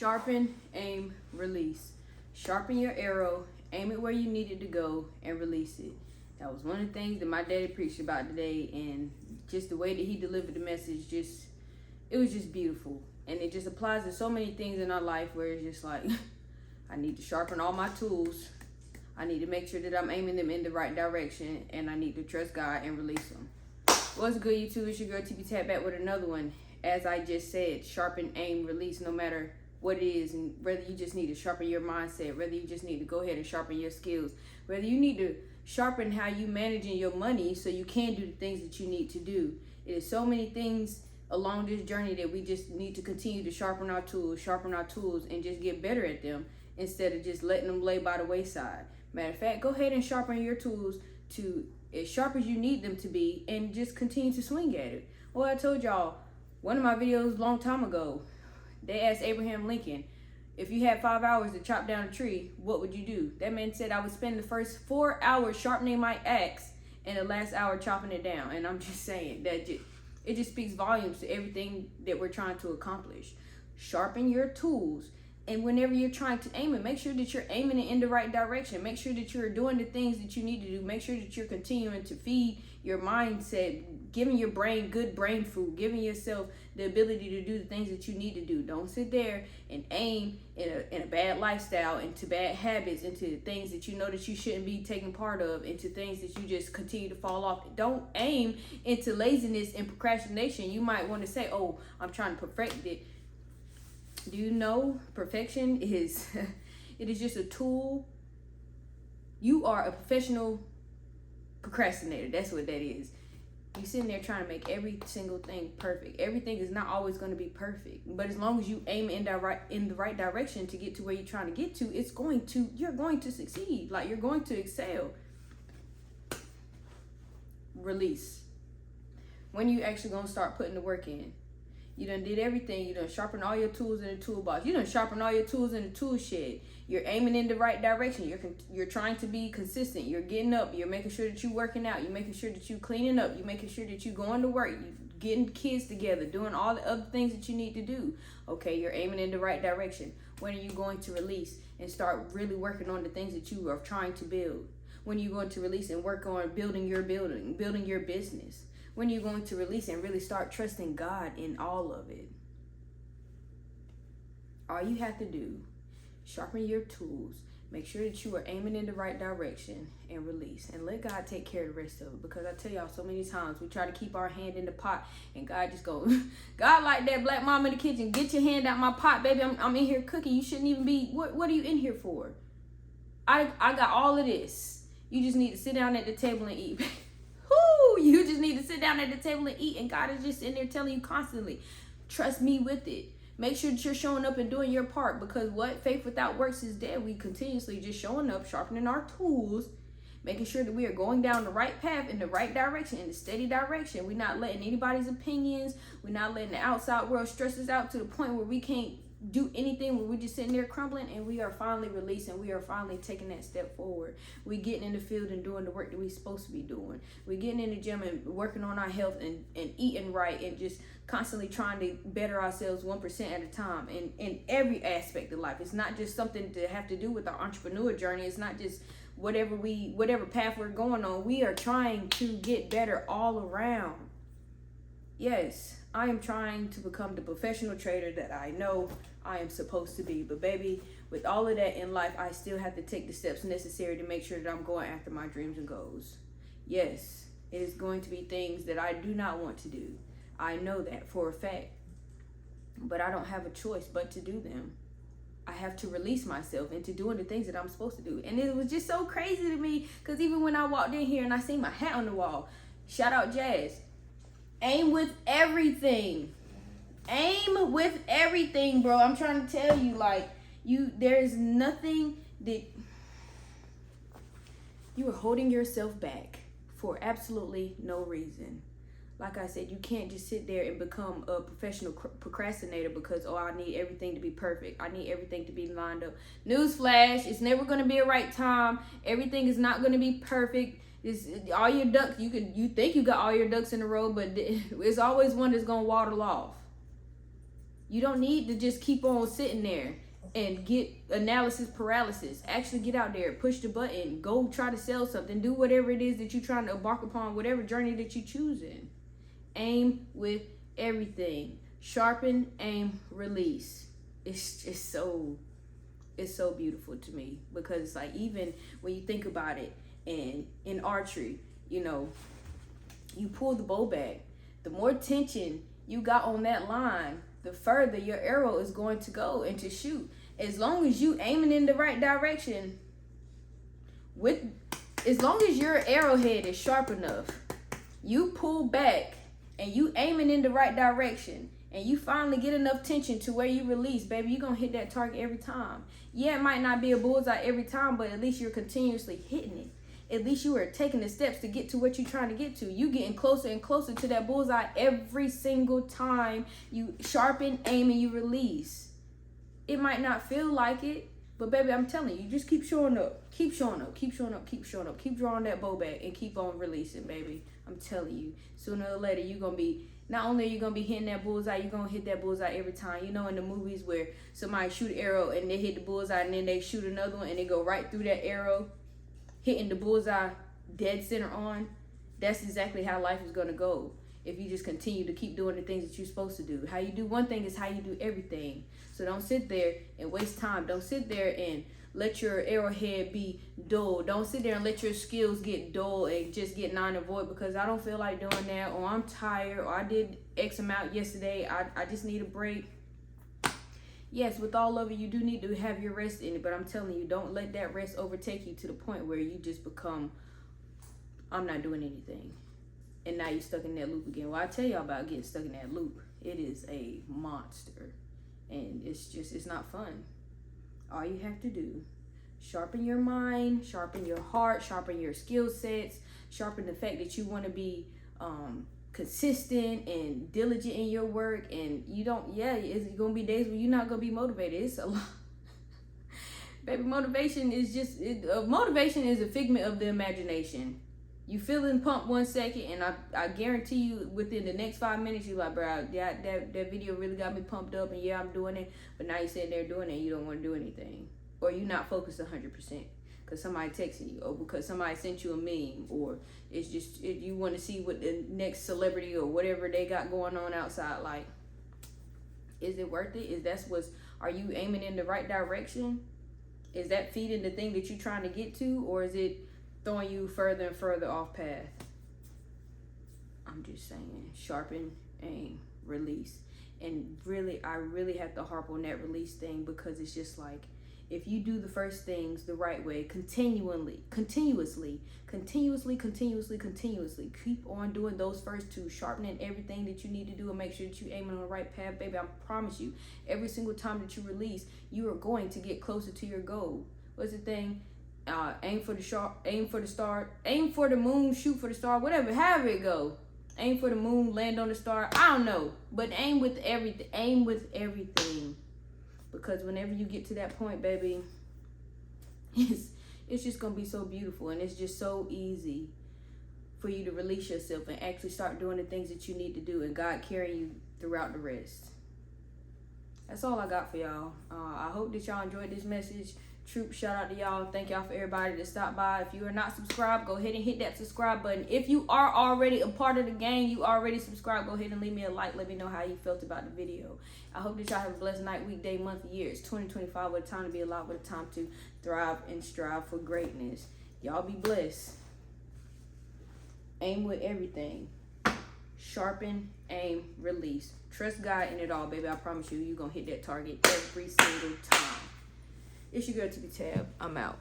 Sharpen, aim, release. Sharpen your arrow, aim it where you need it to go, and release it. That was one of the things that my daddy preached about today, and just the way that he delivered the message, it was just beautiful. And it just applies to so many things in our life where it's just like, I need to sharpen all my tools. I need to make sure that I'm aiming them in the right direction, and I need to trust God and release them. What's good, YouTube? It's your girl TP Tap back with another one. As I just said, sharpen, aim, release, no matter what it is, and whether you just need to sharpen your mindset, whether you just need to go ahead and sharpen your skills, whether you need to sharpen how you managing your money so you can do the things that you need to do. It is so many things along this journey that we just need to continue to sharpen our tools, and just get better at them instead of just letting them lay by the wayside. Matter of fact, go ahead and sharpen your tools to as sharp as you need them to be, and just continue to swing at it. Well, I told y'all, one of my videos a long time ago, they asked Abraham Lincoln, if you had 5 hours to chop down a tree, what would you do? That man said, I would spend the first 4 hours sharpening my axe and the last hour chopping it down. And I'm just saying that it just speaks volumes to everything that we're trying to accomplish. Sharpen your tools. And whenever you're trying to aim it, make sure that you're aiming it in the right direction. Make sure that you're doing the things that you need to do. Make sure that you're continuing to feed your mindset, giving your brain good brain food, giving yourself the ability to do the things that you need to do. Don't sit there and aim in a bad lifestyle, into bad habits, into things that you know that you shouldn't be taking part of, into things that you just continue to fall off. Don't aim into laziness and procrastination. You might want to say, oh, I'm trying to perfect it. Do you know perfection is it is just a tool? You are a professional procrastinator. That's what that is. You're sitting there trying to make every single thing perfect. Everything is not always going to be perfect, but as long as you aim in the right direction to get to where you're trying to get to, you're going to succeed. Like, you're going to excel. Release. When you actually going to start putting the work in? You done did everything. You done sharpen all your tools in the toolbox. You done sharpen all your tools in the tool shed. You're aiming in the right direction. You're trying to be consistent. You're getting up. You're making sure that you're working out. You're making sure that you're cleaning up. You're making sure that you're going to work. You're getting kids together, doing all the other things that you need to do. Okay, you're aiming in the right direction. When are you going to release and start really working on the things that you are trying to build? When are you going to release and work on building your business? When are you going to release and really start trusting God in all of it? All you have to do, sharpen your tools, make sure that you are aiming in the right direction, and release. And let God take care of the rest of it. Because I tell y'all, so many times we try to keep our hand in the pot, and God just goes, God, like that black mom in the kitchen, get your hand out my pot, baby. I'm in here cooking. You shouldn't even be, what are you in here for? I got all of this. You just need to sit down at the table and eat. You just need to sit down at the table and eat, and God is just in there telling you constantly, trust me with it. Make sure that you're showing up and doing your part, because what? Faith without works is dead. We continuously just showing up, sharpening our tools, making sure that we are going down the right path, in the right direction, in the steady direction. We're not letting anybody's opinions, we're not letting the outside world stress us out to the point where we can't do anything, where we're just sitting there crumbling, and we are finally releasing. We are finally taking that step forward. We're getting in the field and doing the work that we're supposed to be doing. We're getting in the gym and working on our health and eating right, and just constantly trying to better ourselves 1% at a time in every aspect of life. It's not just something to have to do with our entrepreneur journey. It's not just whatever path we're going on. We are trying to get better all around. Yes, I am trying to become the professional trader that I know I am supposed to be. But baby, with all of that in life, I still have to take the steps necessary to make sure that I'm going after my dreams and goals. Yes, it is going to be things that I do not want to do. I know that for a fact. But I don't have a choice but to do them. I have to release myself into doing the things that I'm supposed to do. And it was just so crazy to me, because even when I walked in here and I seen my hat on the wall, shout out Jazz. Aim with everything. Aim with everything, bro. I'm trying to tell you, like, there is nothing that you are holding yourself back for absolutely no reason. Like I said, you can't just sit there and become a professional procrastinator because, oh, I need everything to be perfect. I need everything to be lined up. Newsflash, it's never going to be a right time. Everything is not going to be perfect. It's all your ducks. You think you got all your ducks in a row, but it's always one that's gonna waddle off. You don't need to just keep on sitting there and get analysis paralysis. Actually get out there, push the button, go try to sell something, do whatever it is that you're trying to embark upon, whatever journey that you're choosing. Aim with everything. Sharpen, aim, release. It's so beautiful to me, because it's like, even when you think about it, and in archery, you know, you pull the bow back, the more tension you got on that line, the further your arrow is going to go and to shoot. As long as you aiming in the right direction, as long as your arrowhead is sharp enough, you pull back and you aiming in the right direction, and you finally get enough tension to where you release, baby, you're gonna hit that target every time. Yeah, it might not be a bullseye every time, but at least you're continuously hitting it. At least you are taking the steps to get to what you're trying to get to. You getting closer and closer to that bullseye every single time you sharpen, aim, and you release. It might not feel like it, but baby, I'm telling you, just keep showing up. Keep showing up. Keep showing up. Keep showing up. Keep drawing that bow back and keep on releasing, baby. I'm telling you, sooner or later, you're going to be, not only are you going to be hitting that bullseye, you're going to hit that bullseye every time. You know, in the movies where somebody shoot an arrow and they hit the bullseye, and then they shoot another one and they go right through that arrow, hitting the bullseye dead center on. That's exactly how life is going to go if you just continue to keep doing the things that you're supposed to do. How you do one thing is how you do everything. So don't sit there and waste time. Don't sit there and let your arrowhead be dull. Don't sit there and let your skills get dull and just get non and void because I don't feel like doing that, or I'm tired, or I did X amount yesterday. I just need a break. Yes, with all of it, you do need to have your rest in it, but I'm telling you, don't let that rest overtake you to the point where you just become, I'm not doing anything. And now you're stuck in that loop again. Well, I tell y'all about getting stuck in that loop. It is a monster. And it's not fun. All you have to do, sharpen your mind, sharpen your heart, sharpen your skill sets, sharpen the fact that you want to be consistent and diligent in your work. And you don't, it's going to be days where you're not going to be motivated. It's a lot. Baby, motivation is motivation is a figment of the imagination. You feeling pumped 1 second, and I guarantee you within the next 5 minutes, you're like, bro, that video really got me pumped up, and yeah, I'm doing it. But now you're sitting there doing it, and you don't want to do anything. Or you're not focused 100% because somebody texted you, or because somebody sent you a meme, or it's just you want to see what the next celebrity or whatever they got going on outside. Like, is it worth it? Are you aiming in the right direction? Is that feeding the thing that you're trying to get to, or is it throwing you further and further off path? I'm just saying, sharpen, aim, release. And really, I really have to harp on that release thing, because it's just like, if you do the first things the right way, continuously, keep on doing those first two, sharpening everything that you need to do, and make sure that you're aiming on the right path, baby, I promise you, every single time that you release, you are going to get closer to your goal. What's the thing? Aim for the star, aim for the moon, shoot for the star, whatever, however it go. Aim for the moon, land on the star, I don't know, but aim with everything, because whenever you get to that point, baby, it's just gonna be so beautiful, and it's just so easy for you to release yourself and actually start doing the things that you need to do, and God carry you throughout the rest. That's all I got for y'all. I hope that y'all enjoyed this message. Troop, shout out to y'all. Thank y'all for everybody that stopped by. If you are not subscribed, go ahead and hit that subscribe button. If you are already a part of the gang, you already subscribed, go ahead and leave me a like. Let me know how you felt about the video. I hope that y'all have a blessed night, week, day, month, year. It's 2025, with a time to be alive, with a time to thrive and strive for greatness. Y'all be blessed. Aim with everything. Sharpen, aim, release. Trust God in it all, baby. I promise you, you're going to hit that target every single time. It's your girl, TB Tab. I'm out.